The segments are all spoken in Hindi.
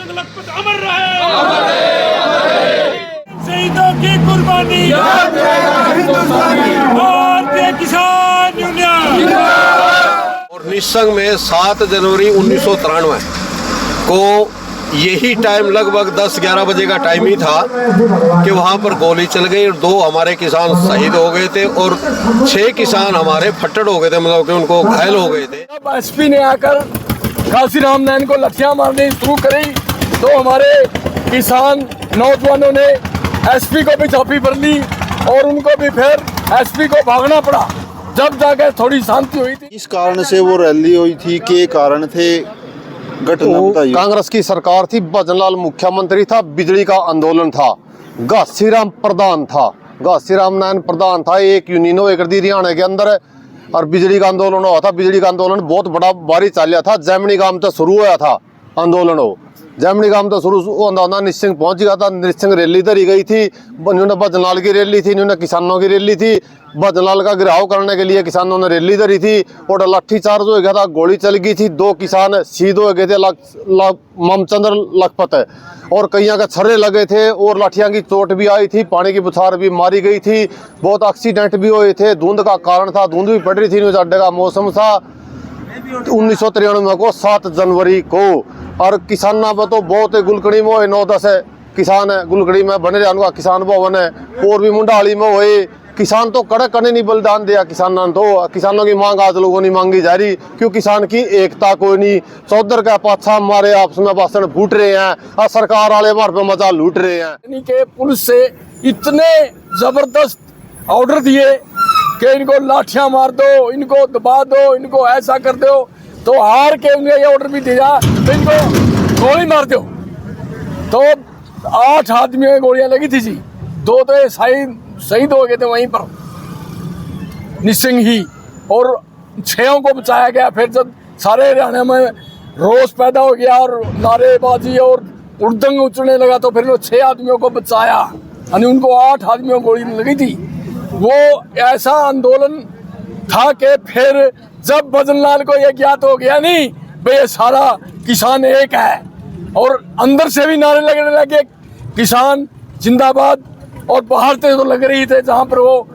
लखपत अमर रहे। शहीदों की कुर्बानी, भारतीय किसान यूनियन। और निस्संग में 7 जनवरी 1993 को यही टाइम लगभग 10-11 बजे का टाइम ही था कि वहाँ पर गोली चल गई और 2 हमारे किसान शहीद हो गए थे और 6 किसान हमारे फट्टड़ हो गए थे, मतलब कि उनको घायल हो गए थे। जब एसपी ने आकर काशीराम नैन को लठियां मारनी शुरू करी तो हमारे किसान नौजवानों ने एसपी को भी झांपी भर ली और उनको भी फिर एसपी को भागना पड़ा। जब जाकर थोड़ी शांति हुई थी। इस कारण से वो रैली हुई थी, के कारण थे, घटना बताइए। कांग्रेस की सरकार थी, भजनलाल मुख्यमंत्री था, बिजली का आंदोलन था, घासीराम प्रधान था, घासीराम नैन प्रधान था। एक यूनियन हो कर दी हरियाणा के अंदर और बिजली का आंदोलन हुआ था। बिजली का आंदोलन बहुत बड़ा भारी चालिया था। जैमनी गांव से शुरू हुआ था आंदोलन। हो जैमनी गांव तो शुरू होना निस्सिंग पहुंच गया था। निस्सिंग रैली धरी गई थी, भजनलाल की रैली थी, किसानों की रैली थी। भजनलाल का गिराव करने के लिए किसानों ने रैली धरी थी और लाठी चार्ज हो गया था, गोली चल गई थी। 2 किसान शहीद हो गए थे, ममचंद्र लखपत और कईयां के छर्रे लगे थे और लाठियां की चोट भी आई थी, पानी की बुछार भी मारी गई थी। बहुत एक्सीडेंट भी हुए थे। धुंध का कारण था, धुंध भी पड़ रही थी, अड्डे का मौसम था। 1993 को 7 जनवरी को और किसाना में तो बहुत गुलकड़ी में हुए 9-10 किसान है गुलकड़ी में बने रहे। उनका किसान भवन है और भी मुंडाली में हुए। किसान तो कड़क करने नहीं बलिदान दिया। किसानों तो किसानों की मांग आज लोगों ने मांगी जा रही, क्यों किसान की एकता कोई नहीं। चौधर का पाछा हमारे आपस में भाषण फूट रहे हैं और सरकार वाले हमारे पे मजा लूट रहे हैं। के पुलिस से इतने जबरदस्त ऑर्डर दिए कि इनको लाठियां मार दो, इनको दबा दो, इनको ऐसा कर दो। तो हार के उन्हें ये ऑर्डर भी दिया तो इनको गोली मार दो। तो 8 आदमियों की गोलियां लगी थी जी। 2 तो शहीद हो गए थे वहीं पर निस्सिंग ही और 6 को बचाया गया। फिर जब सारे हरियाणा में रोष पैदा हो गया और नारेबाजी और उड़दंग उछलने लगा तो फिर वो 6 आदमियों को बचाया यानी उनको 8 आदमियों को गोली लगी थी। वो ऐसा आंदोलन था कि फिर जब भजनलाल को ये ज्ञात हो गया नहीं भाई ये सारा किसान एक है और अंदर से भी नारे लगने लगे किसान जिंदाबाद और बाहर से तो लग रही थे जहाँ पर वो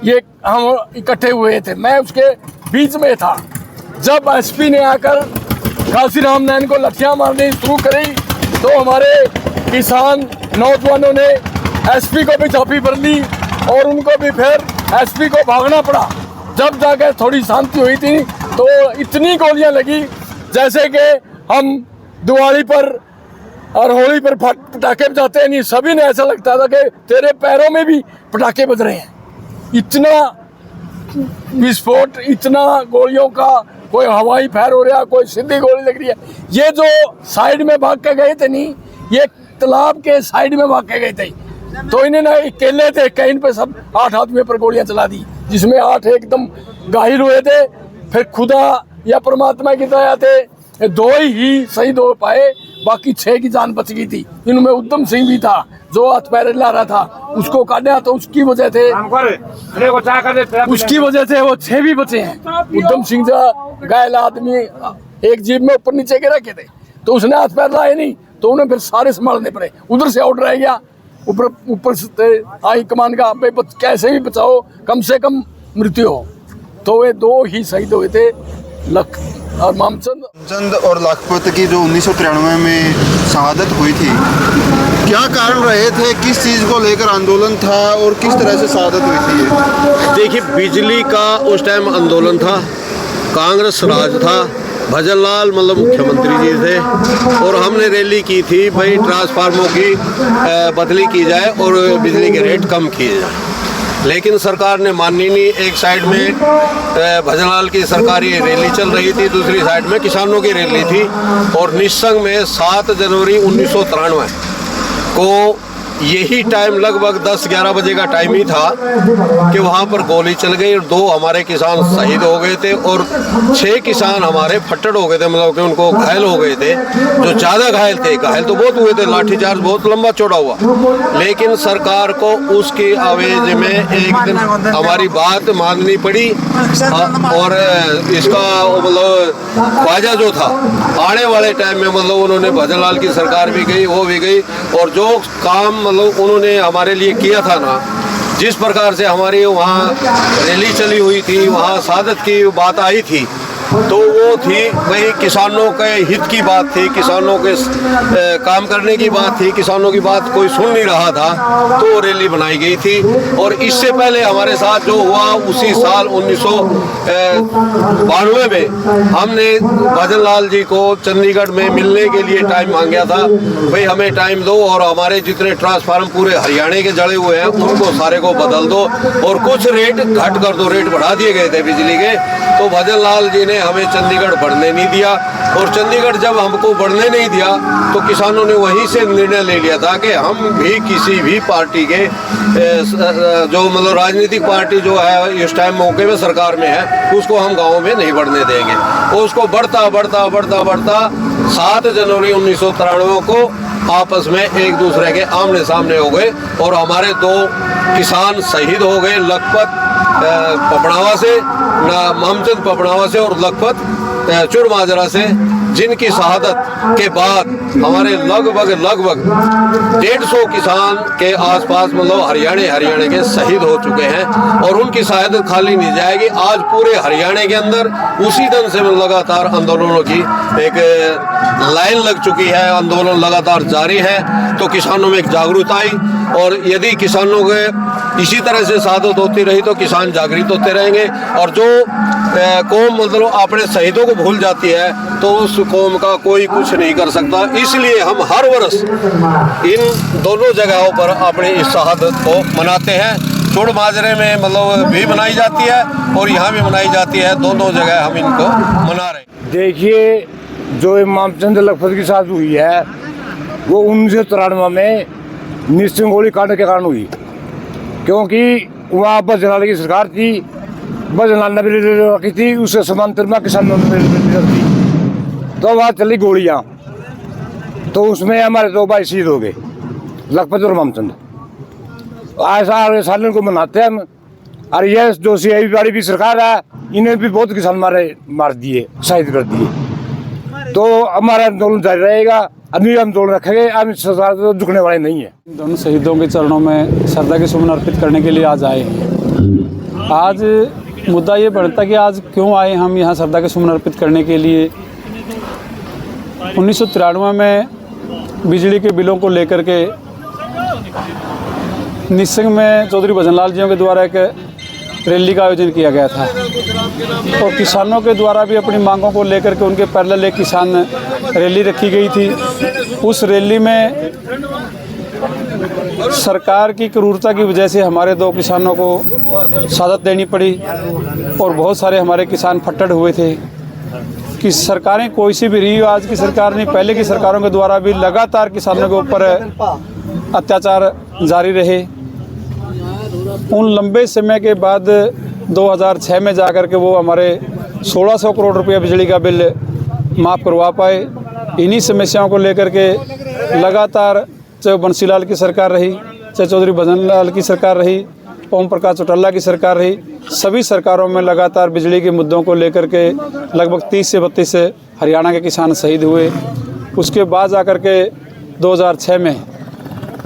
ये हम इकट्ठे हुए थे। मैं उसके बीच में था। जब एसपी ने आकर काशीराम नैन को लठियां मारनी शुरू करी तो हमारे किसान नौजवानों ने एसपी को भी झांपी भर ली और उनको भी फिर एसपी को भागना पड़ा। जब जाकर थोड़ी शांति हुई थी तो इतनी गोलियां लगी जैसे कि हम दिवाली पर और होली पर पटाखे बजाते हैं, नहीं सभी ने ऐसा लगता था कि तेरे पैरों में भी पटाखे बज रहे हैं। इतना विस्फोट, इतना गोलियों का, कोई हवाई फायर हो रहा, कोई सीधी गोली लग रही है। ये जो साइड में भाग के गए थे नहीं, ये तालाब के साइड में भाग के गए थे तो इन्हें अकेले थे कहीं पे सब 8 आदमियों पर गोलियां चला दी जिसमें 8 एकदम घायल हुए थे। फिर खुदा या परमात्मा की दया थे 2 ही शहीद हो पाए, बाकी 6 की जान बच गई थी। इनमें उद्यम सिंह भी था जो हाथ पैर ला रहा था, उसको काटा तो उसकी वजह से वो 6 भी बचे हैं। उद्यम सिंह जो घायल आदमी एक जीप में ऊपर नीचे के रखे थे तो उसने हाथ पैर लाए नहीं तो उन्हें फिर सारे संभालने पड़े। उधर से ऑर्डर आ गया ऊपर से हाई कमान का कैसे भी बचाओ, कम से कम मृत्यु हो। तो वे 2 ही शहीद हुए थे, लख और ममचंद और लखपत की जो 1993 में शहादत हुई थी, क्या कारण रहे थे, किस चीज़ को लेकर आंदोलन था और किस तरह से शहादत हुई थी? देखिए, बिजली का उस टाइम आंदोलन था, कांग्रेस राज था, भजनलाल मतलब मुख्यमंत्री जी थे और हमने रैली की थी भाई ट्रांसफार्मरों की बदली की जाए और बिजली के रेट कम किए जाए। लेकिन सरकार ने मानी नहीं। एक साइड में भजनलाल की सरकारी रैली चल रही थी, दूसरी साइड में किसानों की रैली थी। और निस्संग में 7 जनवरी 1993 को यही टाइम लगभग 10-11 बजे का टाइम ही था कि वहाँ पर गोली चल गई और 2 हमारे किसान शहीद हो गए थे और 6 किसान हमारे फट्टड़ हो गए थे, मतलब कि उनको घायल हो गए थे। जो ज़्यादा घायल थे, घायल तो बहुत हुए थे, लाठीचार्ज बहुत लंबा चौड़ा हुआ, लेकिन सरकार को उसकी आवेज में एक दिन हमारी बात माननी पड़ी और इसका मतलब ख्वाजा जो था आने वाले टाइम में मतलब उन्होंने भजन लाल की सरकार भी गई, वो भी गई, और जो काम मतलब उन्होंने हमारे लिए किया था ना, जिस प्रकार से हमारी वहाँ रैली चली हुई थी, वहाँ शहादत की बात आई थी, तो वो थी वही किसानों के हित की बात थी, किसानों के काम करने की बात थी, किसानों की बात कोई सुन नहीं रहा था, तो वो रैली बनाई गई थी। और इससे पहले हमारे साथ जो हुआ उसी साल 1992 में हमने भजन लाल जी को चंडीगढ़ में मिलने के लिए टाइम मांगा था, भाई हमें टाइम दो और हमारे जितने ट्रांसफार्मर पूरे हरियाणा के जड़े हुए हैं उनको सारे को बदल दो और कुछ रेट घट कर दो, रेट बढ़ा दिए गए थे बिजली के। तो भजन लाल जी ने हमें चंडीगढ़ बढ़ने नहीं दिया, और चंडीगढ़ जब हमको बढ़ने नहीं दिया तो किसानों ने वहीं से निर्णय ले लिया था कि हम भी किसी भी पार्टी के जो मतलब राजनीतिक पार्टी जो है इस टाइम मौके में सरकार में है, उसको हम गाँव में नहीं बढ़ने देंगे। और उसको बढ़ता 7 जनवरी 1993 को आपस में एक दूसरे के आमने सामने हो गए और हमारे 2 किसान शहीद हो गए, लखपत पपड़ावा से, महमचंद पपड़ावा से और लखपत चुरमाजरा से, जिनकी शहादत के बाद हमारे लगभग 150 किसान के आसपास मतलब हरियाणा के शहीद हो चुके हैं। और उनकी शहादत खाली नहीं जाएगी, आज पूरे हरियाणा के अंदर उसी दिन से लगातार आंदोलनों की एक लाइन लग चुकी है, आंदोलन लगातार जारी है। तो किसानों में एक जागरूकता आई, और यदि किसानों के इसी तरह से शहादत होती रही तो किसान जागृत होते रहेंगे, और जो कौम मतलब अपने शहीदों को भूल जाती है तो उस कौम का कोई कुछ नहीं कर सकता। इसलिए हम हर वर्ष इन दोनों जगहों पर अपनी इस शहादत को मनाते हैं। चुड़ माजरे में मतलब भी मनाई जाती है और यहाँ भी मनाई जाती है, दोनों जगह हम इनको मना रहे हैं। देखिए, जो महमचंद लखपत की शादी हुई है वो 1993 में निश्चित गोली कांड के कारण हुई, क्योंकि वहाँ भजन लाल की सरकार थी, भजन लाल ने भी रखी थी, उससे समांतर में किसानों ने थी, तो वहाँ चली गोलियाँ, तो उसमें हमारे 2 भाई शहीद हो गए, लखपत और महमचंद। ऐसा हर साल इनको मनाते हैं हम। और ये जो CIB वाली भी सरकार है, इन्हें भी बहुत किसान मार दिए, शहीद कर दिए। तो हमारा आंदोलन जारी रहेगा, अभी आंदोलन रखेंगे, हम सरकार तो झुकने वाले नहीं है। दोनों शहीदों के चरणों में श्रद्धा के सुमन अर्पित करने के लिए आज आए हैं। आज मुद्दा ये बढ़ता कि आज क्यों आए हम यहाँ श्रद्धा के सुमन अर्पित करने के लिए। 1993 में बिजली के बिलों को लेकर के निस्संग में चौधरी भजन लाल जियों के द्वारा एक रैली का आयोजन किया गया था, और किसानों के द्वारा भी अपनी मांगों को लेकर के उनके पैरेलल एक किसान रैली रखी गई थी। उस रैली में सरकार की क्रूरता की वजह से हमारे 2 किसानों को शहादत देनी पड़ी, और बहुत सारे हमारे किसान फट्टड़ हुए थे। कि सरकारें कोई सी भी रही, आज की सरकार नहीं, पहले की सरकारों के द्वारा भी लगातार किसानों के ऊपर अत्याचार जारी रहे। उन लंबे समय के बाद 2006 में जाकर के वो हमारे 1600 करोड़ रुपये बिजली का बिल माफ़ करवा पाए। इन्हीं समस्याओं को लेकर के लगातार चाहे बंसी लाल की सरकार रही, चाहे चौधरी भजन लाल की सरकार रही, ओम प्रकाश चौटाला की सरकार रही, सभी सरकारों में लगातार बिजली के मुद्दों को लेकर के लगभग 30 से 32 हरियाणा के किसान शहीद हुए। उसके बाद जाकर के 2006 में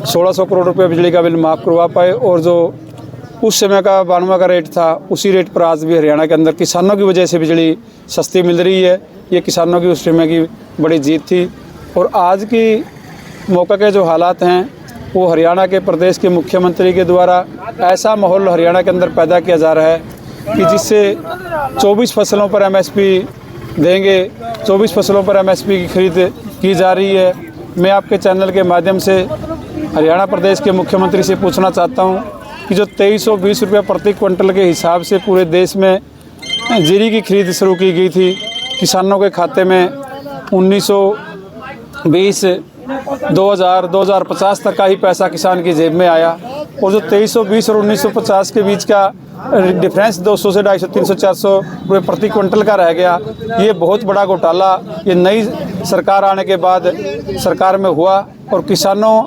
1600 करोड़ रुपये बिजली का बिल माफ़ करवा पाए, और जो उस समय का 92 का रेट था, उसी रेट पर आज भी हरियाणा के अंदर किसानों की वजह से बिजली सस्ती मिल रही है। ये किसानों की उस समय की बड़ी जीत थी। और आज की मौका के जो हालात हैं वो हरियाणा के प्रदेश के मुख्यमंत्री के द्वारा ऐसा माहौल हरियाणा के अंदर पैदा किया जा रहा है कि जिससे 24 फसलों पर MSP देंगे, 24 फसलों पर MSP की खरीद की जा रही है। मैं आपके चैनल के माध्यम से हरियाणा प्रदेश के मुख्यमंत्री से पूछना चाहता हूं कि जो 2320 रुपये प्रति क्विंटल के हिसाब से पूरे देश में जीरी की खरीद शुरू की गई थी, किसानों के खाते में 1920 2050 तक का ही पैसा किसान की जेब में आया, और जो 2320 और 1950 के बीच का डिफरेंस 200 से 250, 300, 400 रुपये प्रति क्विंटल का रह गया। ये बहुत बड़ा घोटाला ये नई सरकार आने के बाद सरकार में हुआ। और किसानों,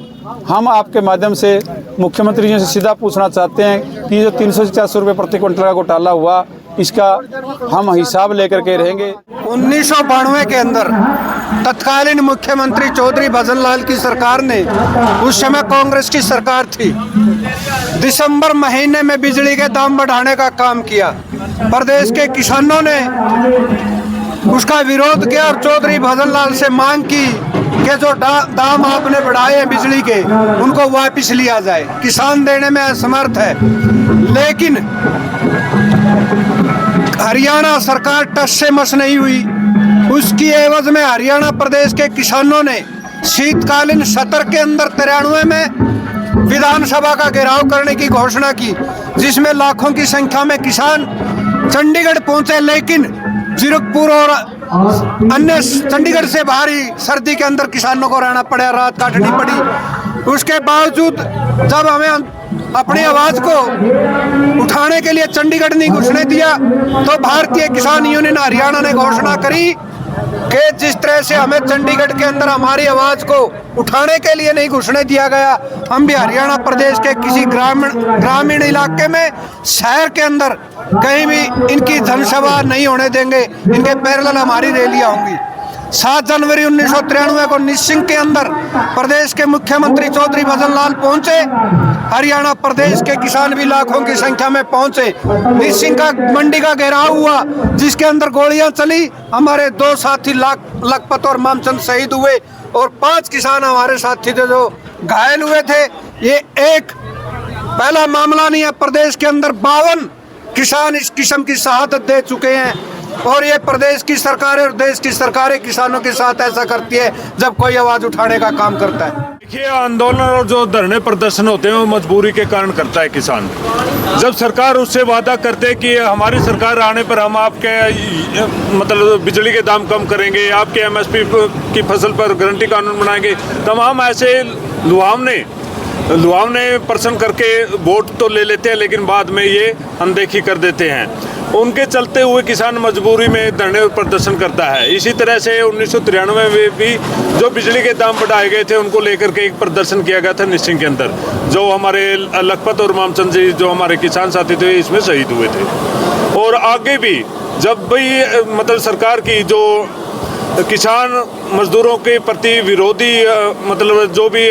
हम आपके माध्यम से मुख्यमंत्री जी से सीधा पूछना चाहते हैं कि जो 300 से 400 रुपये प्रति क्विंटल का घोटाला हुआ, इसका हम हिसाब लेकर के रहेंगे। 1992 के अंदर तत्कालीन मुख्यमंत्री चौधरी भजनलाल की सरकार ने, उस समय कांग्रेस की सरकार थी, दिसंबर महीने में बिजली के दाम बढ़ाने का काम किया। प्रदेश के किसानों ने उसका विरोध किया और चौधरी भजनलाल से मांग की कि जो दाम आपने बढ़ाए हैं बिजली के, उनको वापस लिया जाए। किसान देने में असमर्थ है, लेकिन हरियाणा सरकार टस से मस नहीं हुई। उसकी एवज में हरियाणा प्रदेश के किसानों ने शीतकालीन सत्र के अंदर 93 में विधानसभा का घेराव करने की घोषणा की, जिसमें लाखों की संख्या में किसान चंडीगढ़ पहुंचे, लेकिन जीरकपुर और अन्य चंडीगढ़ से बाहरी सर्दी के अंदर किसानों को रहना पड़ा, रात काटनी पड़ी। उसके बावजूद जब हमें अपनी आवाज को उठाने के लिए चंडीगढ़ नहीं घुसने दिया, तो भारतीय किसान यूनियन हरियाणा ने घोषणा करी कि जिस तरह से हमें चंडीगढ़ के अंदर हमारी आवाज को उठाने के लिए नहीं घुसने दिया गया, हम भी हरियाणा प्रदेश के किसी ग्रामीण इलाके में, शहर के अंदर कहीं भी इनकी जनसभा नहीं होने देंगे। इनके पैरेलल हमारी रैलियां होंगी। 7 जनवरी 1993 को निसिंग के अंदर प्रदेश के मुख्यमंत्री चौधरी भजनलाल पहुंचे। हरियाणा प्रदेश के किसान भी लाखों की संख्या में पहुंचे। निसिंग का मंडी का घेराव हुआ, जिसके अंदर गोलियां चली। हमारे 2 साथी लखपत और मामचंद शहीद हुए और 5 किसान हमारे साथी थे जो घायल हुए थे। ये एक पहला मामला नहीं है, प्रदेश के अंदर 52 किसान इस किस्म की शहादत दे चुके हैं। और ये प्रदेश की सरकारें और देश की सरकारें किसानों के साथ ऐसा करती है जब कोई आवाज उठाने का काम करता है। देखिए, आंदोलन और जो धरने प्रदर्शन होते हैं वो मजबूरी के कारण करता है किसान। जब सरकार उससे वादा करते हैं कि हमारी सरकार आने पर हम आपके मतलब बिजली के दाम कम करेंगे, आपके MSP की फसल पर गारंटी कानून बनाएंगे, तमाम ऐसे लुभावने प्रश्न करके वोट तो ले लेते हैं, लेकिन बाद में ये अनदेखी कर देते हैं। उनके चलते हुए किसान मजबूरी में धरने प्रदर्शन करता है। इसी तरह से 1993 में भी जो बिजली के दाम बढ़ाए गए थे, उनको लेकर के एक प्रदर्शन किया गया था निसिंग के अंदर। जो हमारे लखपत और मामचंद जी जो हमारे किसान साथी थे, इसमें शहीद हुए थे। और आगे भी जब भी मतलब सरकार की जो किसान मजदूरों के प्रति विरोधी मतलब जो भी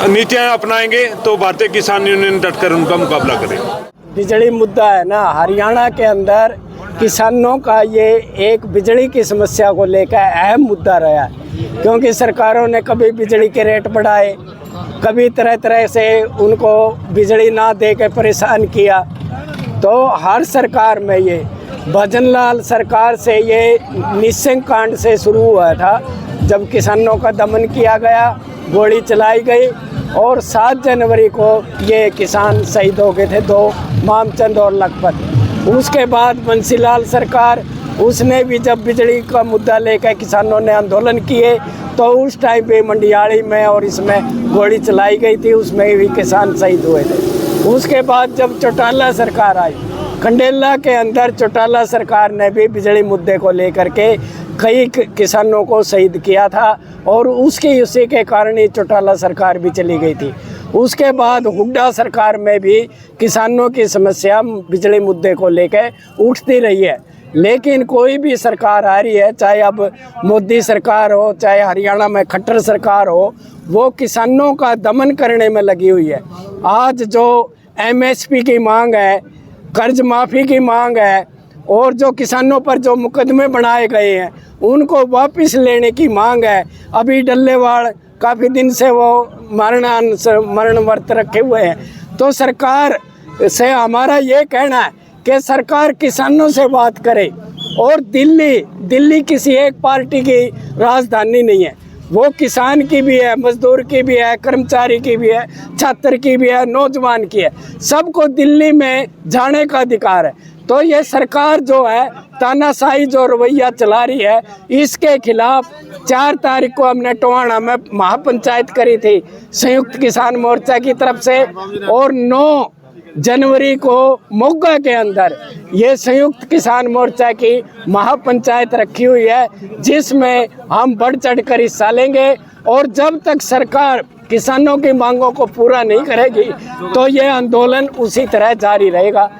नीतियाँ अपनाएंगे, तो भारतीय किसान यूनियन डटकर उनका मुकाबला करेगा। बिजली मुद्दा है ना, हरियाणा के अंदर किसानों का ये एक बिजली की समस्या को लेकर अहम मुद्दा रहा है। क्योंकि सरकारों ने कभी बिजली के रेट बढ़ाए, कभी तरह तरह से उनको बिजली ना दे के परेशान किया। तो हर सरकार में ये भजनलाल सरकार से ये निसिंग कांड से शुरू हुआ था, जब किसानों का दमन किया गया, गोली चलाई गई और 7 जनवरी को ये किसान शहीद हो गए थे, 2 मामचंद और लखपत। उसके बाद बंसीलाल सरकार, उसने भी जब बिजली का मुद्दा लेकर किसानों ने आंदोलन किए, तो उस टाइम पे मंडियाली में और इसमें गोली चलाई गई थी, उसमें भी किसान शहीद हुए थे। उसके बाद जब चौटाला सरकार आई, खंडेला के अंदर चौटाला सरकार ने भी बिजली मुद्दे को लेकर के कई किसानों को शहीद किया था, और उसी के कारण ही चौटाला सरकार भी चली गई थी। उसके बाद हुड्डा सरकार में भी किसानों की समस्या बिजली मुद्दे को लेकर उठती रही है। लेकिन कोई भी सरकार आ रही है, चाहे अब मोदी सरकार हो, चाहे हरियाणा में खट्टर सरकार हो, वो किसानों का दमन करने में लगी हुई है। आज जो MSP की मांग है, कर्ज माफ़ी की मांग है, और जो किसानों पर जो मुकदमे बनाए गए हैं उनको वापस लेने की मांग है। अभी डल्लेवाड़ काफ़ी दिन से वो मरण व्रत रखे हुए हैं। तो सरकार से हमारा ये कहना है कि सरकार किसानों से बात करे, और दिल्ली किसी एक पार्टी की राजधानी नहीं है, वो किसान की भी है, मजदूर की भी है, कर्मचारी की भी है, छात्र की भी है, नौजवान की है। सबको दिल्ली में जाने का अधिकार है। तो ये सरकार जो है तानाशाही जो रवैया चला रही है, इसके खिलाफ 4 तारीख को हमने टोहाना में महापंचायत करी थी संयुक्त किसान मोर्चा की तरफ से, और 9 जनवरी को मोगा के अंदर ये संयुक्त किसान मोर्चा की महापंचायत रखी हुई है, जिसमें हम बढ़ चढ़ कर हिस्सा लेंगे। और जब तक सरकार किसानों की मांगों को पूरा नहीं करेगी तो ये आंदोलन उसी तरह जारी रहेगा।